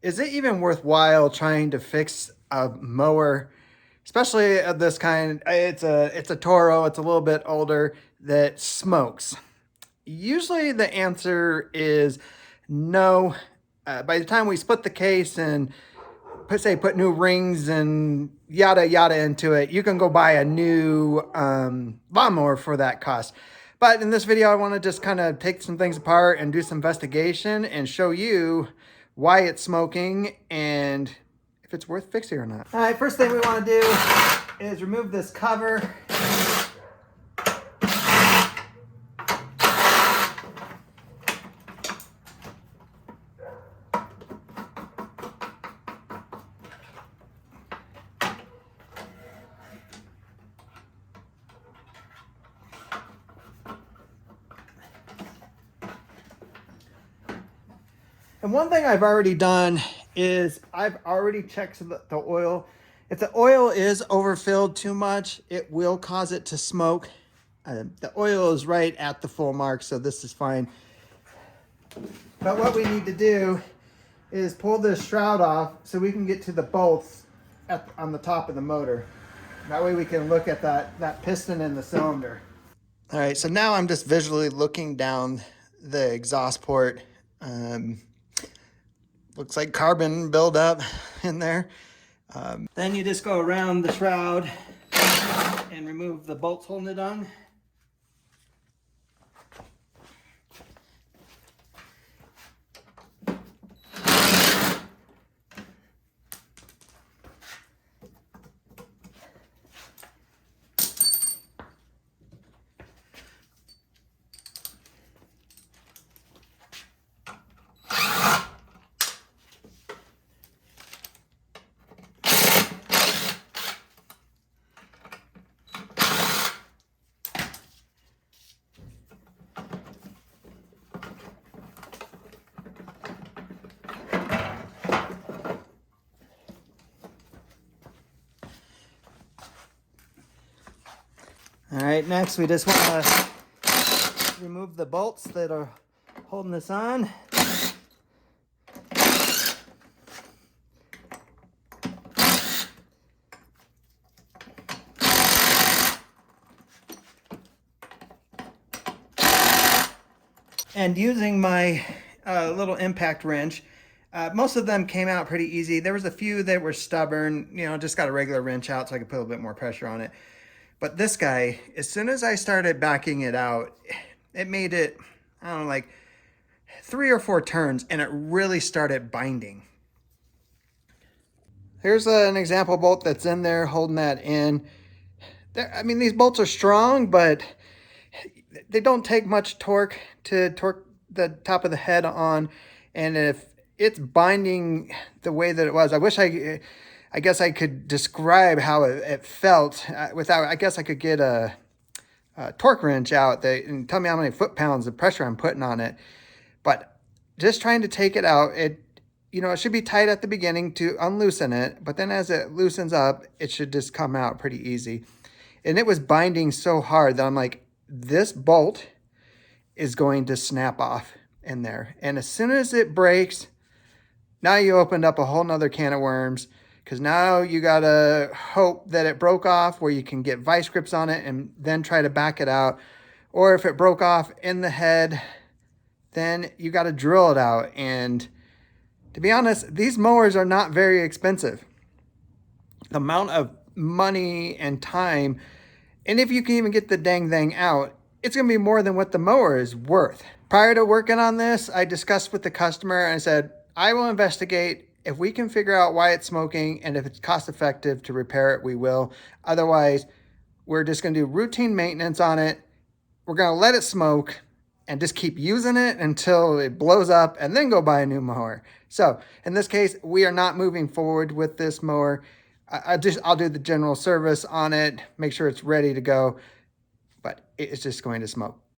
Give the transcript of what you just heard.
Is it even worthwhile trying to fix a mower, especially of this kind? It's a Toro. It's a little bit older that smokes. Usually the answer is no. By the time we split the case and put new rings and yada yada into it, you can go buy a new lawnmower for that cost. But in this video, I want to just kind of take some things apart and do some investigation and show you why it's smoking and if it's worth fixing or not. All right, first thing we want to do is remove this cover. And one thing I've already done is I've already checked the oil. If the oil is overfilled too much, it will cause it to smoke. The oil is right at the full mark, so this is fine. But what we need to do is pull this shroud off so we can get to the bolts on the top of the motor. That way we can look at that piston in the cylinder. All right, so now I'm just visually looking down the exhaust port. Looks like carbon buildup in there. Then you just go around the shroud and remove the bolts holding it on. All right, next we just want to remove the bolts that are holding this on. And using my little impact wrench, most of them came out pretty easy. There was a few that were stubborn, just got a regular wrench out so I could put a little bit more pressure on it. But this guy, as soon as I started backing it out, it made it, I don't know, like 3 or 4 turns, and it really started binding. Here's an example bolt that's in there holding that in. I mean, these bolts are strong, but they don't take much torque to torque the top of the head on. And if it's binding the way that it was, I guess I could describe how it felt without, I guess I could get a torque wrench out and tell me how many foot-pounds of pressure I'm putting on it. But just trying to take it out, it should be tight at the beginning to unloosen it, but then as it loosens up, it should just come out pretty easy. And it was binding so hard that I'm like, this bolt is going to snap off in there. And as soon as it breaks, now you opened up a whole nother can of worms, because now you gotta hope that it broke off where you can get vice grips on it and then try to back it out. Or if it broke off in the head, then you gotta drill it out. And to be honest, these mowers are not very expensive. The amount of money and time, and if you can even get the dang thing out, it's gonna be more than what the mower is worth. Prior to working on this, I discussed with the customer and I said, I will investigate. If we can figure out why it's smoking and if it's cost effective to repair it, we will. Otherwise, we're just gonna do routine maintenance on it. We're gonna let it smoke and just keep using it until it blows up and then go buy a new mower. So in this case, we are not moving forward with this mower. I'll do the general service on it, make sure it's ready to go, but it's just going to smoke.